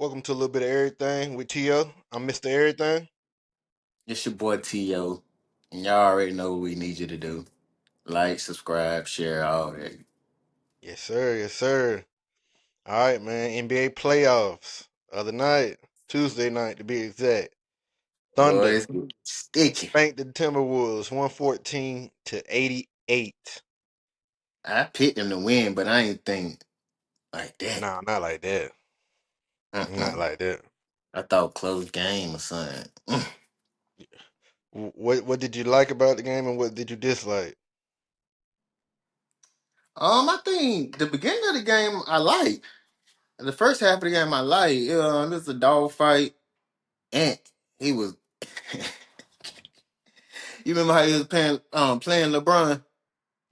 Welcome to a little bit of everything with T.O. I'm Mr. Everything. It's your boy T.O. And y'all already know what we need you to do. Like, subscribe, share, all that. Yes, sir. Yes, sir. All right, man. NBA playoffs. Other night, Tuesday night to be exact. Thunder Boys, sticky. spanked the Timberwolves 114 to 88. I picked them to win, but I ain't think like that. Nah, not like that. Not Mm-mm. like that. I thought close game or something. What did you like about the game and what did you dislike? I think the beginning of the game I like. The first half of the game I like. This is a dog fight. And he was. You remember how he was playing LeBron?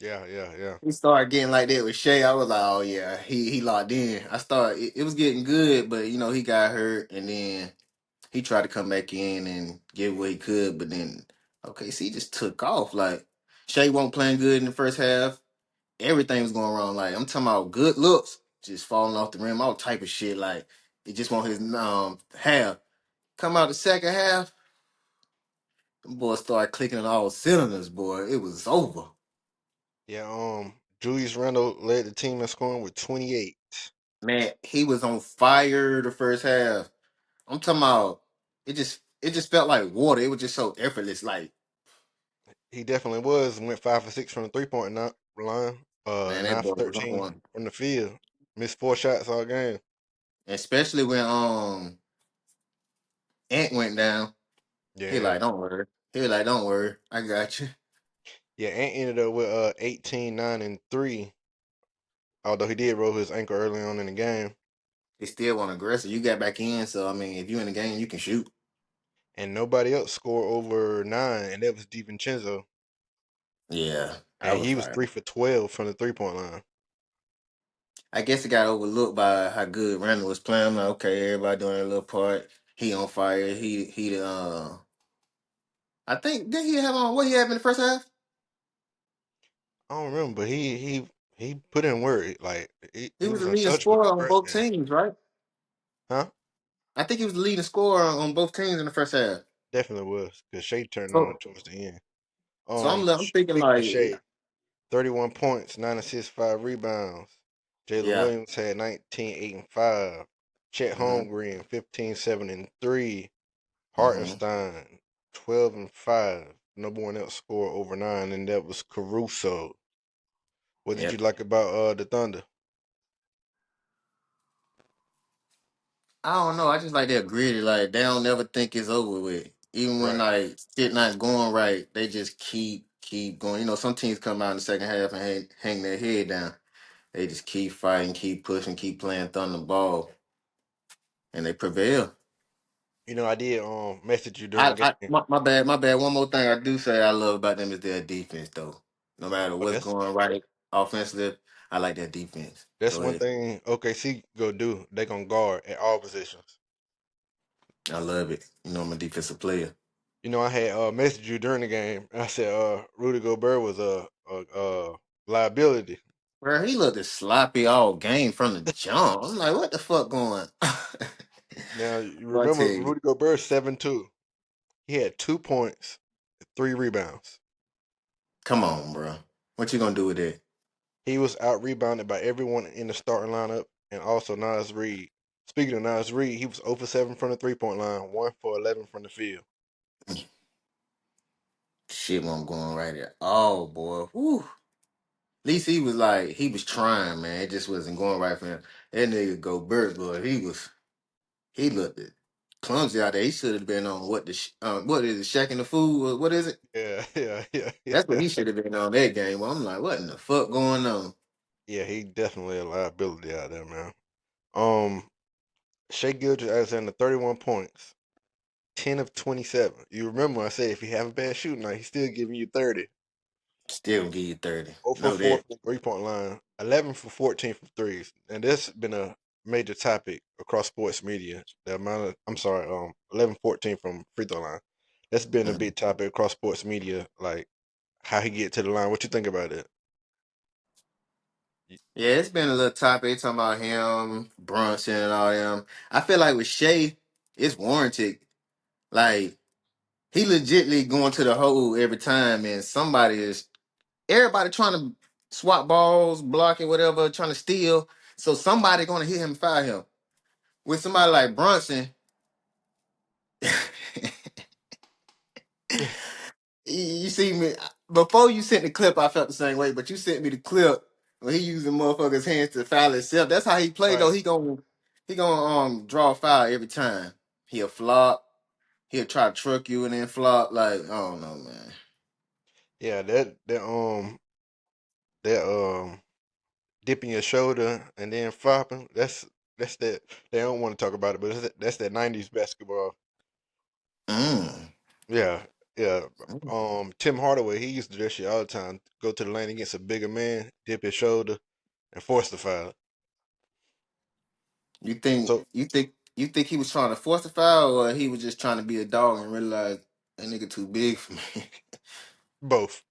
Yeah, yeah, yeah. He started getting like that with Shea. I was like, oh yeah, he locked in. It was getting good, but he got hurt, and then he tried to come back in and get what he could, but then OKC just took off. Like Shea wasn't playing good in the first half. Everything was going wrong. Like I'm talking about good looks, just falling off the rim, all type of shit. Like he just want his half. Come out the second half, the boy started clicking on all cylinders. Boy, it was over. Yeah, Julius Randle led the team in scoring with 28. Man, he was on fire the first half. I'm talking about it just felt like water. It was just so effortless. Like, He definitely was. Went 5 for 6 from the three-point line. man, that 9 for boy was 13 on. from the field. Missed 4 shots all game. Especially when Ant went down. Yeah, He yeah. like, don't worry. He was like, don't worry. I got you. Yeah, Ant ended up with 18, 9, and 3. Although he did roll his ankle early on in the game. He still want aggressive. You got back in, so I mean, if you in the game, you can shoot. And nobody else scored over 9, and that was DiVincenzo. Yeah, I And was he was fired. 3 for 12 from the three-point line. I guess it got overlooked by how good Randall was playing. I'm like, okay, everybody doing their little part. He on fire. I think did he have on what he had in the first half? I don't remember, but he put in work. Like, He he was was the leading untouchable scorer the on first both game. teams, right? Huh? I think he was the leading scorer on both teams in the first half. Definitely was. Because Shea turned on So, towards the end. I'm thinking Speaking of like, Shea, 31 points, 9 assists, 5 rebounds. Jalen yeah. Williams had 19, 8, and 5. Chet Mm-hmm. Holmgren, 15, 7, and 3. Mm-hmm. Hartenstein, 12 and 5. No one else scored over 9, and that was Caruso. What did Yeah. you like about the Thunder? I don't know. I just like they're greedy. Like they don't never think it's over with. Even when Right. like shit not going right, they just keep going. Some teams come out in the second half and hang their head down. They just keep fighting, keep pushing, keep playing thunder ball, and they prevail. I did message you during the game. My bad. One more thing I do say I love about them is their defense though. No matter Oh, what's going right offensively, I like their defense. that's Go one ahead. thing OKC go do. They gonna guard at all positions. I love it. I'm a defensive player. I had messaged you during the game. I said Rudy Gobert was a liability. Bro, he looked as sloppy all game from the jump. I'm like, what the fuck going? Now you Well, I tell remember you, Rudy Gobert 7-2. He had 2 points, 3 rebounds. come on, bro. What you gonna do with it? He was out rebounded by everyone in the starting lineup, and also Nas Reed. Speaking of Nas Reed, he was 0 for 7 from the 3-point line, 1 for 11 from the field. Shit wasn't going right at all, boy. Whew. At least he was trying, man. It just wasn't going right for him. That nigga go Burt, boy. He looked it clumsy out there. He should have been on what is it, Shaq and the Fool? What is it? Yeah, yeah, yeah, That's what yeah. he should have been on that game. Well, I'm like, what in the fuck going on? Yeah, he definitely a liability out there, man. Um, Shea Gilgeous-Alexander, 31 points, 10 of 27. You remember I said if you have a bad shooting night, he's still giving you 30. Still gonna give you 30. 0 for Know 4 that. from the 3-point line, 11 for 14 from threes. And that's been a major topic across sports media. The amount of, I'm sorry, 11, 14 from free throw line. That's been a Mhm. big topic across sports media, like how he get to the line. What you think about it? Y- Yeah, it's been a little topic talking about him, Brunson, and all them. I feel like with Shea, it's warranted. Like he legitly going to the hole every time, and everybody trying to swap balls, block it, whatever, trying to steal. So somebody gonna hit him, and fire him. With somebody like Brunson, you see me before you sent the clip. I felt the same way, but you sent me the clip when he using motherfuckers' hands to foul himself. That's how he play though. Right. He gonna draw a foul every time. He'll flop. He'll try to truck you and then flop. Like I don't know, man. Yeah, that dipping your shoulder and then flopping. That's that. They don't want to talk about it, but that's that '90s basketball. Mm. Yeah, yeah. Tim Hardaway, he used to do that shit all the time. Go to the lane against a bigger man, dip his shoulder, and force the foul. You think So you think you think he was trying to force a foul, or he was just trying to be a dog and realize that nigga too big for both,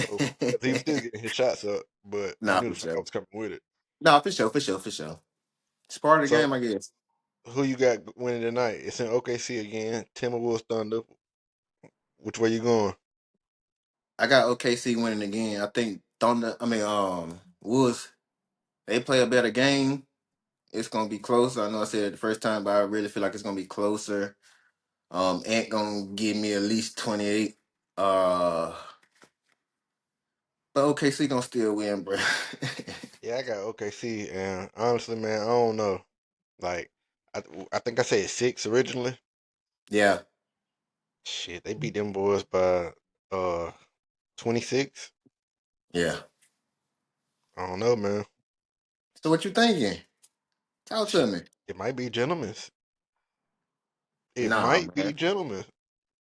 both, me? because he was still getting his shots up, but he Nah, knew for the foul sure. was coming with it. Nah, for sure, for sure, for sure. It's part of the So game, I guess. who you got winning tonight? It's in OKC again. Timberwolves, Thunder. Which way you going? I got OKC winning again. I think Thunder. Wolves. They play a better game. It's gonna be close. I know I said it the first time, but I really feel like it's gonna be closer. Ant gonna give me at least 28. Uh, but OKC gonna still win, bro. Yeah, I got OKC, and honestly, man, I don't know. Like, I I think I said six originally. Yeah, Shit, they beat them boys by uh 26. yeah. I don't know, man. So what you thinking? Talk to me. It might be gentlemen's. It Nah, might be man. gentlemen.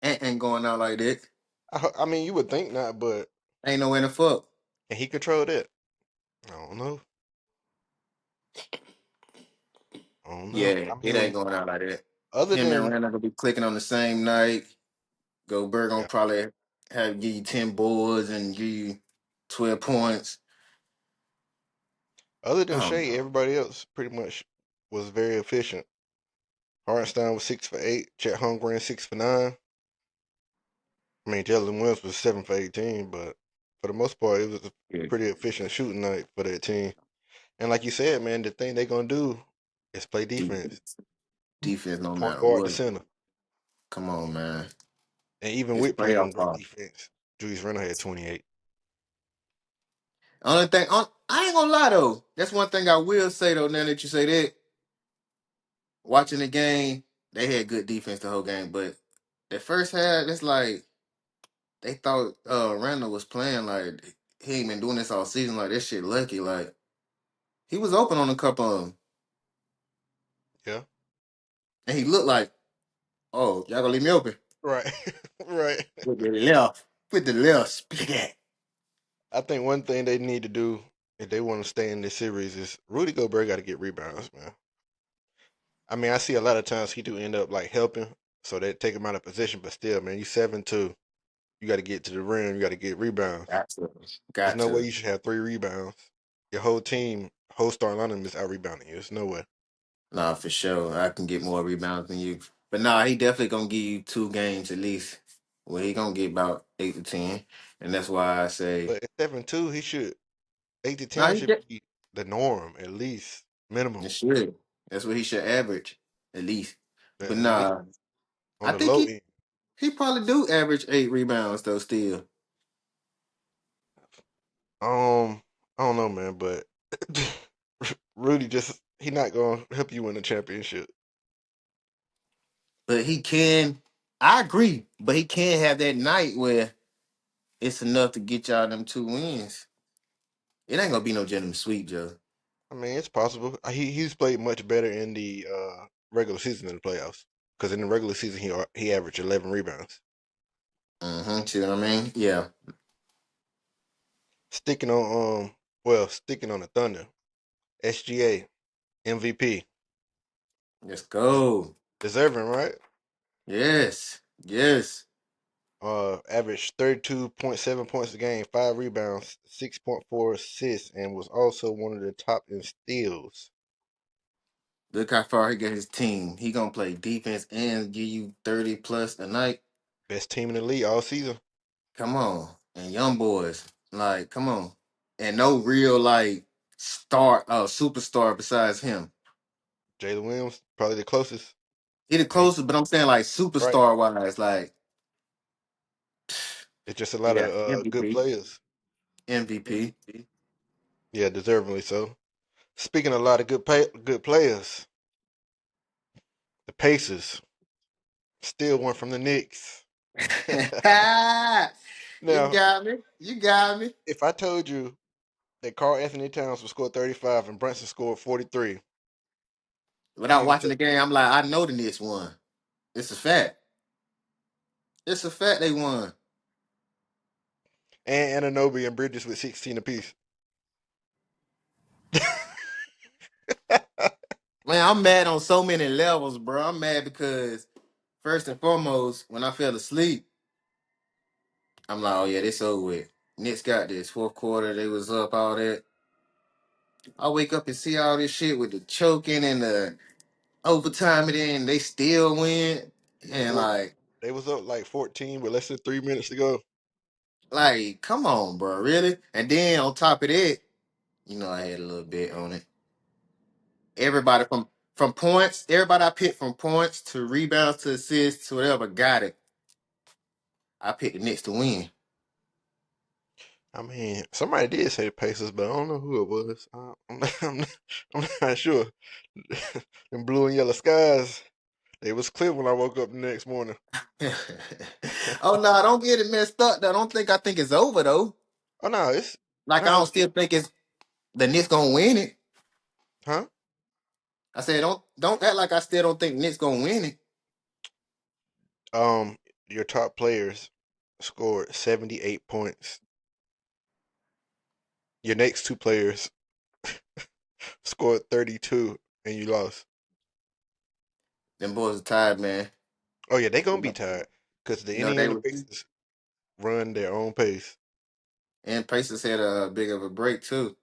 Ant ain't going out like that. I mean, you would think not, but Ain't no in the fuck. can he control that? I don't know. I don't know. Yeah, I it ain't mean, going out like that. other Him and than Randall gonna be clicking on the same night. Gobert gonna yeah, probably give you 10 boards and give you 12 points. other I than don't Shea, know. everybody else pretty much was very efficient. Hartenstein was 6 for 8. Chet Holmgren 6 for 9. I mean, Jalen Williams was 7 for 18, but for the most part, it was a Yeah. pretty efficient shooting night for that team. And like you said, man, the thing they gonna do is play defense. Defense. Defense no Point matter guard to what. center. Come on, man. And even It's with playing playoff great ball. defense, Julius Randle had 28. Only thing I ain't gonna lie though. That's one thing I will say though, now that you say that, watching the game, they had good defense the whole game. But the first half, it's like they thought Randall was playing like he ain't been doing this all season. Like this shit lucky. Like he was open on a couple of them. Yeah. And he looked like, oh, y'all gonna leave me open. Right. Right. With the left. With the left split. I think one thing they need to do if they want to stay in this series is Rudy Gobert got to get rebounds, man. I mean, I see a lot of times he do end up like helping, so they take him out of position. But still, man, you 7-2. You got to get to the rim. You got to get rebounds. Got to. There's Got no way to. you should have 3 rebounds. Your whole team, whole starting lineup is out rebounding you. There's no way. Nah, for sure. I can get more rebounds than you. But nah, he definitely gonna give you 2 games at least. Well, he gonna get about 8 to 10. And that's why I say But at 7-2, he should 8 to 10 nah, he should get be the norm at least minimum. it should. That's what he should average, at least. At But least nah, on I the think low he end. he probably do average 8 rebounds though still. I don't know, man, but Rudy just he not gonna help you win the championship. But he can I agree, but he can have that night where it's enough to get y'all them 2 wins. It ain't gonna be no gentleman sweep, Joe. I mean, it's possible. He's played much better in the regular season than the playoffs. Because in the regular season, he averaged 11 rebounds. Mm-hmm. See what I mean? Yeah. Sticking on sticking on the Thunder, SGA MVP, Let's go. deserving, right? Yes. Yes. Averaged 32.7 points a game, 5 rebounds, 6.4 assists, and was also one of the top in steals. Look how far he got his team. He gonna play defense and give you 30 plus a night. Best team in the league all season. Come on. And young boys. Like, come on. And no real like superstar besides him. Jalen Williams, probably the closest. He the He, closest, but I'm saying like right. superstar wise, like It's just a lot of yeah, good MVP. players. MVP. Yeah, deservingly so. Speaking of a lot of good players, the Pacers still one from the Knicks. You Now, got me. You got me. if I told you that Carl Anthony Towns would score 35 and Brunson scored 43, Without you would watching the game, I'm like, I know the Knicks won. It's a fact. It's a fact they won. and Ananobi and Bridges with 16 apiece. Man, I'm mad on so many levels, bro. I'm mad because first and foremost, when I fell asleep, I'm like, oh yeah, this over with. Knicks got this. Fourth quarter, they was up all that. I wake up and see all this shit with the choking and the overtime, and then they still win. And Four, like, they was up like 14 with less than 3 minutes to go. come on, bro, really? And then on top of that, I had a little bit on it. Everybody from points, everybody I picked from points to rebounds to assists to whatever got it. I picked the Knicks to win. I mean, somebody did say the Pacers, but I don't know who it was. I'm not sure. Them blue and yellow skies, they was clear when I woke up the next morning. Oh no, don't get it messed up. Though. I think it's over though. Oh no, it's Like I no, don't still think it's the Knicks gonna win it. huh? I said don't act like I still don't think Knicks gonna win it. Um, your top players scored 78 points. Your next two players scored 32, and you lost. Them boys are tired, man. Oh yeah, they gonna You be know, tired because the you know, they Indiana were Pacers run their own pace. and Pacers had a big of a break too.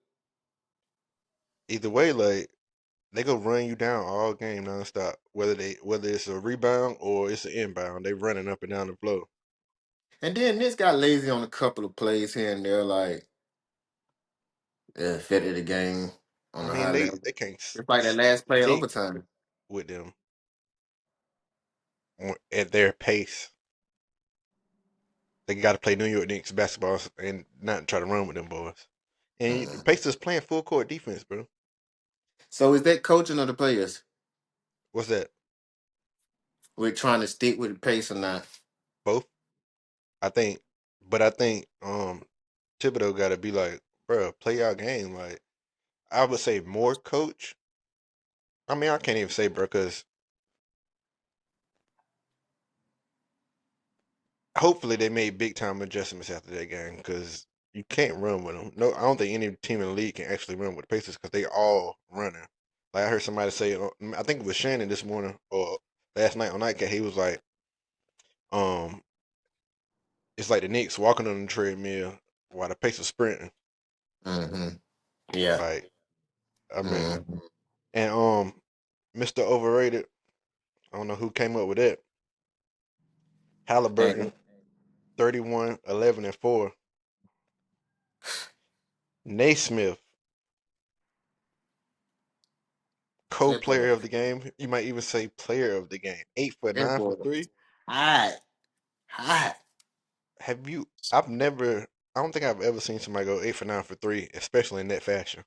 Either way, like they go run you down all game nonstop. Whether it's a rebound or it's an inbound, they running up and down the floor. And then Knicks got lazy on a couple of plays here and there, like fit of the game on I a mean, high level. they can't It's like that last play of stick overtime. with them at their pace. They got to play New York Knicks basketball and not try to run with them boys. And the Mm. Pacers playing full court defense, bro. So is that coaching of the players? What's that? We're trying to stick with the pace or not. Both? I think, but I think Thibodeau got to be like, bro, play our game. Like I would say more coach. I mean, I can't even say, bro, because hopefully they made big time adjustments after that game because you can't run with them. No, I don't think any team in the league can actually run with the Pacers because they all running. Like I heard somebody say, I think it was Shannon this morning or last night on Nightcat. He was like, um, it's like the Knicks walking on the treadmill while the Pacers sprinting. Hmm. Yeah. Like I mean, Hmm. and Mr. Overrated. I don't know who came up with that. Halliburton, And 31, 11, and 4. Naismith, that boy, co-player of the game. You might even say player of the game. 8 for that 9 for boy, 3. hot, hot. Have you? I've never. I don't think I've ever seen somebody go 8 for 9 for 3, especially in that fashion.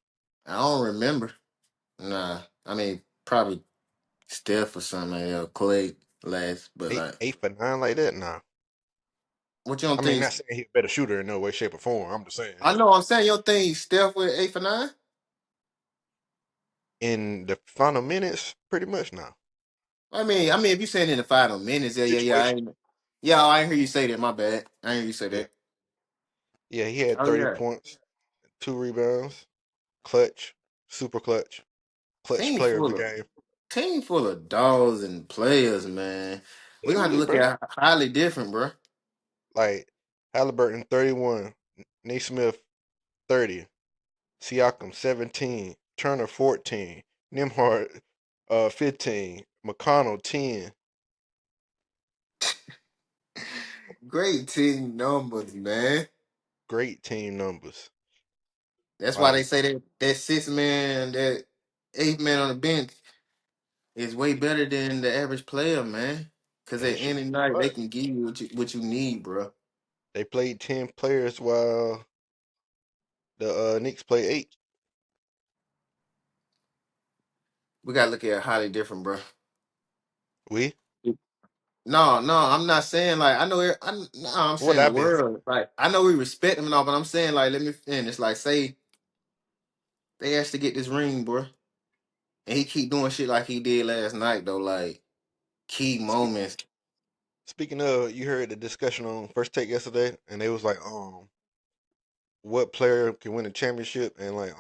I don't remember. Nah, I mean probably Steph or something like that, Clay last, but Eight like, 8 for 9 like that? Nah. what you I don't mean, think? not saying he's a better shooter in no way, shape, or form. I'm just saying I know I'm saying your thing. Steph with 8 for 9. in the final minutes, pretty much now. I mean, if you saying in the final minutes, yeah, yeah, yeah. Situation. Yeah, I ain't hear you say that. My bad. I ain't hear you say Yeah, that. yeah. He had Oh 30 yeah, points, 2 rebounds, clutch, super clutch, clutch team player of the full of game. team full of dogs and players, man. We It gonna have to is, look bro. at highly different, bro. Like Halliburton 31, Naismith 30, Siakam 17, Turner 14, Nimhart 15, McConnell 10. Great team numbers, man. Great team numbers. That's why they Like say that 6 man, that 8 man on the bench is way better than the average player, man. Cause that at shit any is night they clutch. can give you what you need, bro. They played 10 players while the Knicks played 8. We gotta look at it highly different, bro. We? No, no, I'm not saying like I know. No, I'm What saying the I've been saying. world. Like I know we respect them and all, but I'm saying like let me finish. Like say they asked to get this ring, bro, and he keep doing shit like he did last night though. Like key Speak, moments. speaking of, you heard the discussion on First Take yesterday, and they was like, what player can win a championship and like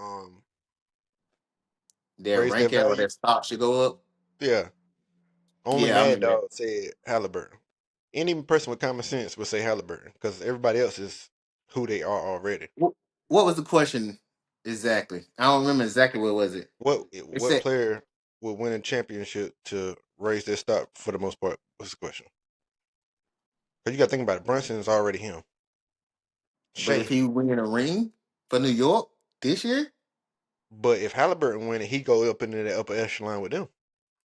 Their raise their ranking or value? their stock should go up. Yeah. Only Yeah, I Mad remember that. Dog said Halliburton. Any person with common sense would say Halliburton because everybody else is who they are already. What was the question exactly? I don't remember exactly what was it. It What said, player would win a championship to raise their stock for the most part? What's the question? Because you got to think about it. Brunson is already him. but if Shea. he winning a ring for New York this year, But if Halliburton win it, he go up into the upper echelon with them.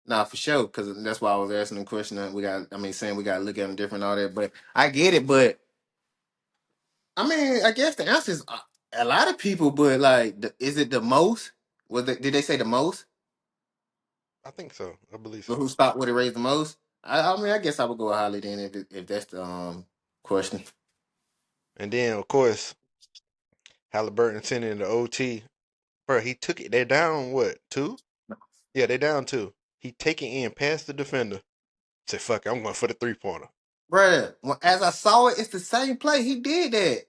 nah, for sure. Because that's why I was asking the question. That we got, I mean, saying we got to look at them different, and all that. But I get it. But I mean, I guess the answer is a lot of people. But like, is it the most? Did they say the most? I think so. I believe But so. who stopped would it raise the most? I mean, I guess I would go with Holly then if that's the question. And then, of course, Halliburton sending in the OT. Bro, he took it. They're down, what, 2? Yeah, they down 2. He take it in past the defender. Say, fuck it, I'm going for the 3-pointer. Bruh, as I saw it, it's the same play. He did that.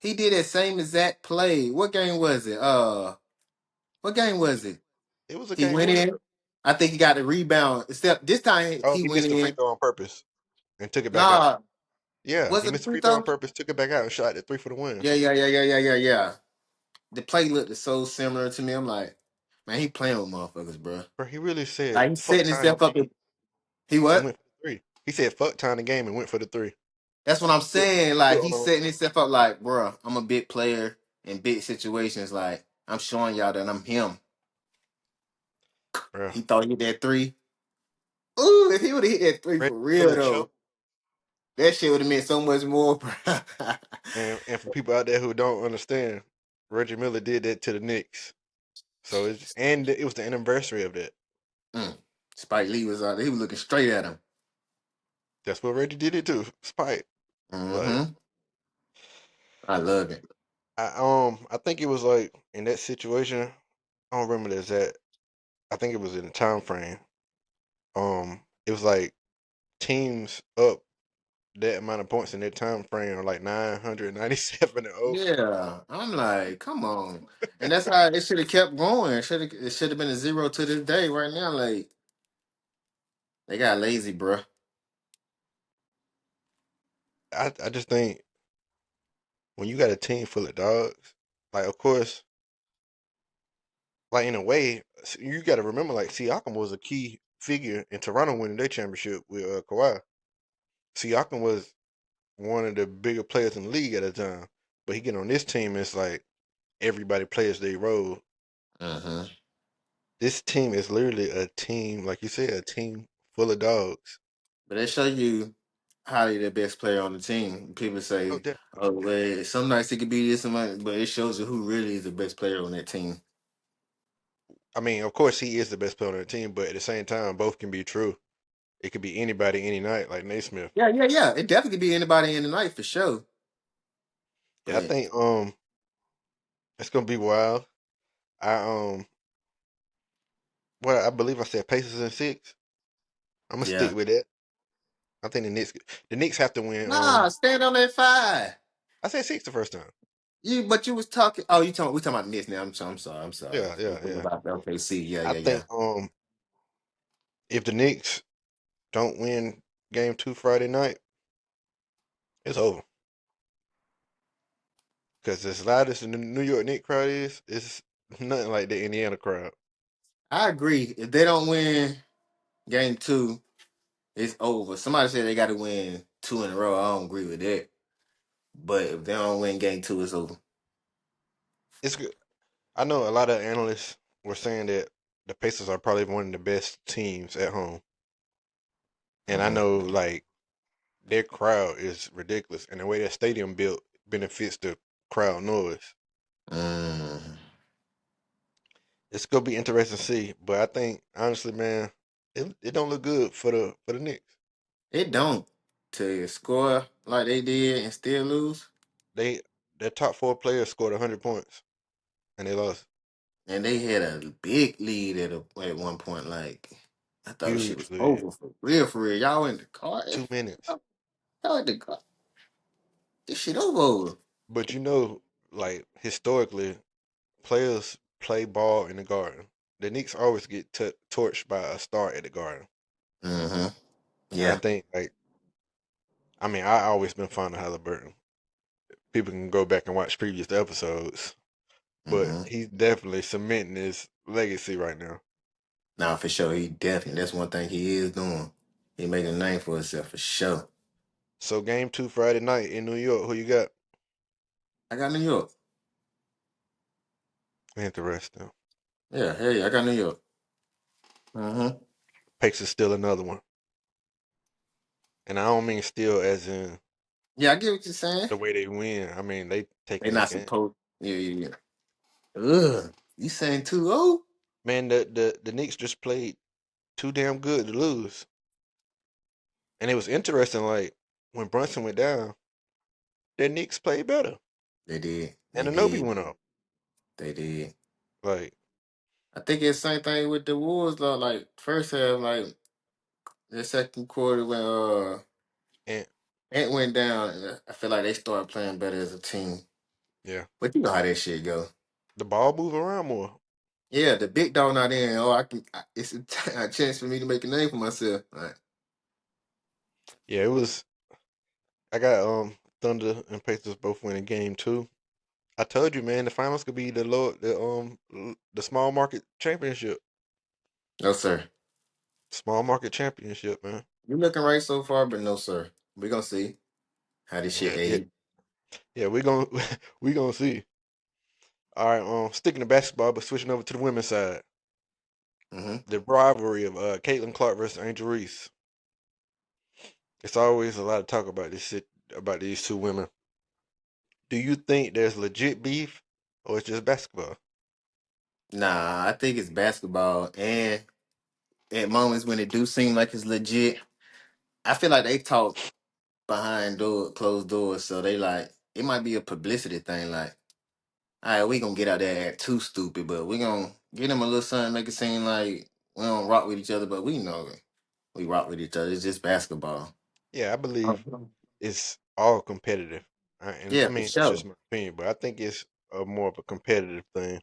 He did that same exact play. What game was it? What game was it? It was a He game went winner. in. I think he got the rebound. Except this time Oh, he he went missed the free in. throw on purpose and took it back out. Nah, Yeah, was he it a missed the free free throw on throw? purpose, took it back out, and shot the 3 for the win. Yeah, yeah, yeah, yeah, yeah, yeah, yeah. The play looked so similar to me. I'm like, man, he playing with motherfuckers, bro. Bro, he really said, Like he's fuck setting time the himself up. game He and what? went for the 3. He said, fuck time the game and went for the 3. That's what I'm Put, saying. Like put on he's the, setting himself up. Like, bro, I'm a big player in big situations. Like I'm showing y'all that I'm him. bro, He thought he hit that three. Ooh, if he would have hit that three Reggie for real Miller choke. though, that shit would have meant so much more, bro. And for people out there who don't understand, Reggie Miller did that to the Knicks. So it was the anniversary of that. Mm. Spike Lee was out there. He was looking straight at him. That's what Reggie did it to Spike. Like Hmm. I love it. I think it was like in that situation. I don't remember the exact. I think it was in the time frame. It was like teams up that amount of points in that time frame are like 997 and 0. Yeah, I'm like, come on, and that's how it should have kept going. It should have been a zero to this day. Right now, like they got lazy, bro. I just think when you got a team full of dogs, like of course, like in a way, you got to remember like Siakam was a key figure in Toronto winning their championship with Kawhi. Siakam was one of the bigger players in the league at the time, but he get on this team, it's like everybody plays their role. Uh-huh. This team is literally a team, like you said, a team full of dogs. But they show you how they the best player on the team. People Oh, say, definitely. "Oh, well, some nights it could be this, but it shows you who really is the best player on that team." I mean, of course, he is the best player on the team, but at the same time, both can be true. It could be anybody, any night, like Naismith. Yeah, yeah, yeah. It definitely could be anybody in the night for sure. Yeah, I But think it's gonna be wild. I well, I believe I said Pacers in 6. I'm gonna stick yeah, with that. I think the Knicks have to win. nah, stand on that five. I said 6 the first time. But you was talking. Oh, we talking about this now. I'm sorry. I'm sorry. Yeah, We yeah, talking yeah. about the OKC. Yeah, I yeah, yeah. think if the Knicks don't win game 2 Friday night, It's over. Because as loud as the New York Knicks crowd is, it's nothing like the Indiana crowd. I agree. If they don't win game two, it's over. Somebody said they got to win two in a row. I don't agree with that. But if they don't win game two, it's over. It's good. I know a lot of analysts were saying that the Pacers are probably one of the best teams at home. And I Mm-hmm. know like their crowd is ridiculous, and the way that stadium built benefits the crowd noise. Mm. It's gonna be interesting to see, but I think honestly, man, it don't look good for the Knicks. It don't to score like they did and still lose. They their top four players scored 100 points and they lost. And they had a big lead at one point. Like I thought shit Huge was lead. over for real. For real, y'all in the car. 2 minutes. Y'all in the car. This shit over. But like historically, players play ball in the Garden. The Knicks always get torched by a star at the Garden. Mm-hmm. And I Yeah. think like I mean I always been fond of Halliburton. People can go back and watch previous episodes, but Mm-hmm. he's definitely cementing his legacy right now. Nah, for sure. He definitely. That's one thing he is doing. He making a name for himself for sure. So game two Friday night in New York, who you got? I got New York. Interesting. Yeah. Hey, I got New York. Mm-hmm. Pacers still another one. And I don't mean still as in Yeah, I get what you're saying. the way they win. I mean they They taking this not game. supposed. Yeah, yeah, yeah. Ugh. You saying 2-0? Man, the Knicks just played too damn good to lose. And it was interesting, like when Brunson went down, the Knicks played better. They did. And They Anobi did. went off. They did. Like I think it's the same thing with the Wolves though. Like first half, like the second quarter when and Ant went down, I feel like they started playing better as a team. yeah. But you know how that shit go. The ball move around more. Yeah, the big dog not in. Oh, I can. It's a chance for me to make a name for myself. Like, Yeah, it was I got Thunder and Pacers both winning game two. I told you, man, the finals could be the small market championship. no sir. Small market championship, man. You looking right so far, but no sir. We gonna see how this shit Yeah, yeah, age. yeah. We gonna we gonna see. All right, sticking to basketball, but switching over to the women's side. Mm-hmm. The rivalry of Caitlin Clark versus Angel Reese. It's always a lot of talk about this shit about these two women. Do you think there's legit beef, or it's just basketball? Nah, I think it's basketball, and at moments when it do seem like it's legit, I feel like they talk behind closed doors, so they like it might be a publicity thing. Like, all right, we gonna get out there and act too stupid, but we gonna get them a little something, make it seem like we don't rock with each other, but we know we rock with each other. It's just basketball. Yeah, I believe Mhm. it's all competitive, and I Yeah, for mean that's sure. just my opinion, but I think it's more of a competitive thing.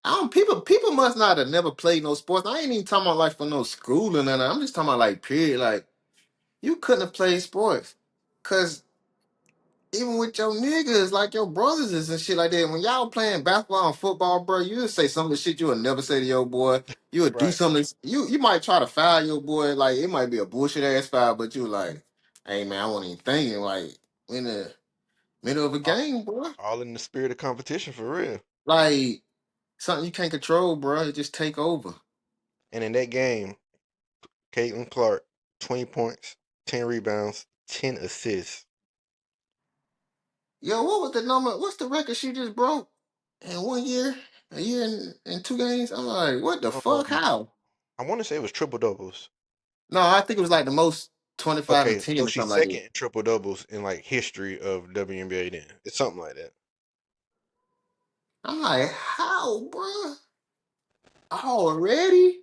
I don't people must not have never played no sports. I ain't even talking about like for no school or nothing. I'm just talking about like period. Like you couldn't have played sports. Cause even with your niggas, like your brothers and shit like that, when y'all playing basketball and football, bro, you would say some of the shit you would never say to your boy. You would do Right. something. You might try to foul your boy, like it might be a bullshit ass foul, but you like, hey man, I wasn't even thinking like in the middle of a All, game, bro. all in the spirit of competition for real. Like something you can't control, bro. It just take over. And in that game, Caitlin Clark, 20 points, 10 rebounds, 10 assists. Yo, what was the number? What's the record she just broke in 1 year? A year and 2 games? I'm like, what the fuck? Um, How? I want to say it was triple doubles. No, I think it was like the most 25 and Okay, 10 so or she's something like second that. in triple doubles in like history of WNBA. Then it's something like that. I'm like, how, bruh? Already?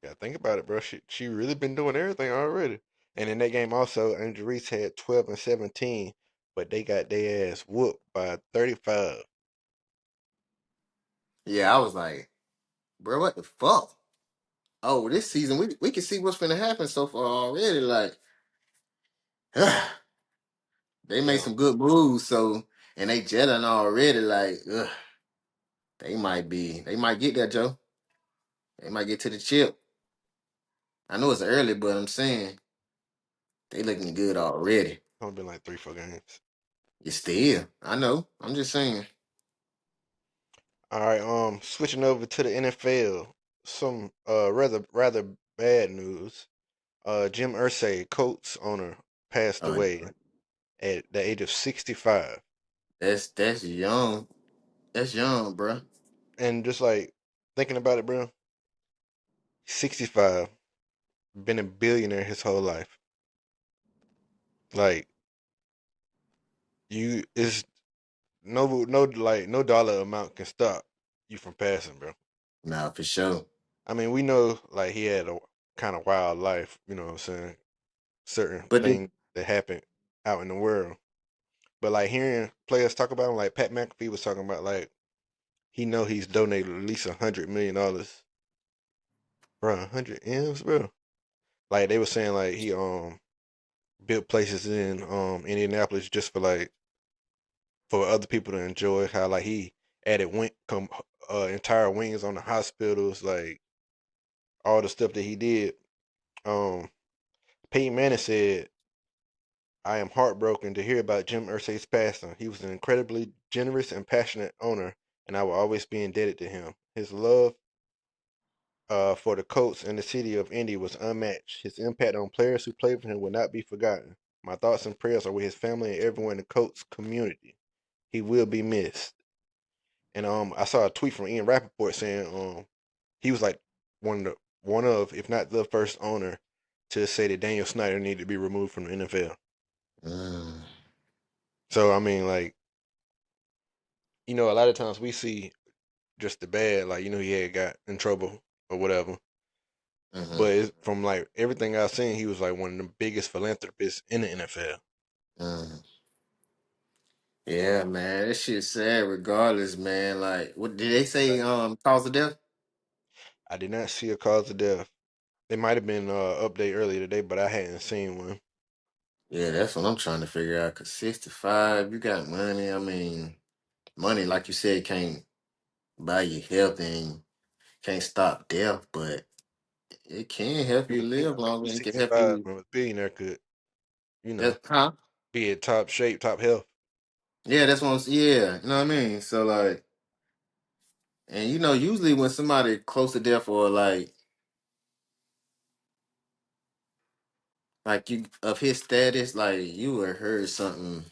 Yeah, think about it, bro. She really been doing everything already. And in that game also, Angel Reese had 12 and 17, but they got their ass whooped by 35. Yeah, I was like, bro, what the fuck? Oh, this season we can see what's gonna happen so far already. Like, They made Yeah, some good moves, so and they gelling already. Like, ugh, they might get there, Joe. They might get to the chip. I know it's early, but I'm saying they looking good already. only been like 3, 4 games. It's still, I know. I'm just saying. All right, switching over to the NFL, some rather bad news. Jim Irsay, Colts owner, passed Oh, away at the age of 65. that's young. That's young, bro. And just like thinking about it, bro, 65, been a billionaire his whole life. Like you is no dollar amount can stop you from passing, bro. Nah, for sure. I mean, we know like he had a kind of wild life, you know what I'm saying? Certain But things that happen out in the world. But like hearing players talk about him, like Pat McAfee was talking about, like he know he's donated at least $100 million, bro. 100 M's, bro. Like they were saying, like he built places in Indianapolis just for like for other people to enjoy. How like he added entire wings on the hospitals, like all the stuff that he did. Um, Peyton Manning said, "I am heartbroken to hear about Jim Irsay's passing. He was an incredibly generous and passionate owner, and I will always be indebted to him. His love for the Colts and the city of Indy was unmatched. His impact on players who played for him will not be forgotten. My thoughts and prayers are with his family and everyone in the Colts community. He will be missed." And I saw a tweet from Ian Rappaport saying he was like one of if not the first owner to say that Daniel Snyder needed to be removed from the NFL. mm, So I mean, like, a lot of times we see just the bad, like he had got in trouble or whatever. mm-hmm, But it's, from like everything I've seen, he was like one of the biggest philanthropists in the NFL. mm. Yeah, man, that shit's sad. Regardless, man. Like, what did they say? Cause of death? I did not see a cause of death. It might have been update earlier today, but I hadn't seen one. Yeah, that's what I'm trying to figure out. Cause 65, you got money. I mean, money, like you said, can't buy you health and can't stop death, but it can help you You think live longer you and can help 65 you. and a billionaire could, you know, That, huh? be in top shape, top health. Yeah, that's what yeah, you know what I mean? So like, and usually when somebody close to death or like you of his status, like you would heard something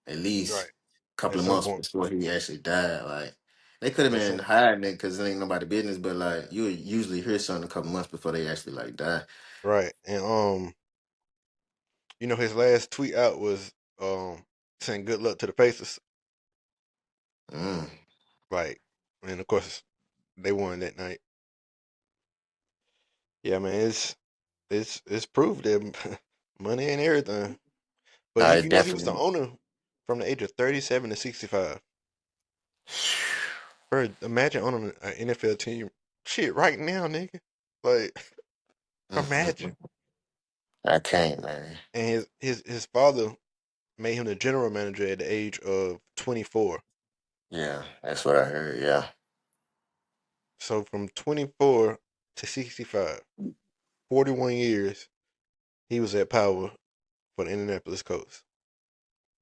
at least Right. a couple At of some months point. before he actually died. Like they could have At some been hiding it because it ain't nobody business, but like you would usually hear something a couple months before they actually like die. right. And his last tweet out was saying good luck to the Pacers. Mm. Like, and of course they won that night. Yeah, man, it's proved that money ain't everything. But Nah, he, it he was the definitely. owner from the age of 37 to 65. Bro, imagine owning an NFL team. Shit, right now, nigga. Like, imagine. Mm-mm. I can't, man. And his father made him the general manager at the age of 24. Yeah, that's what I heard. Yeah. So from 24 to 65, 41 years, he was at power for the Indianapolis Colts.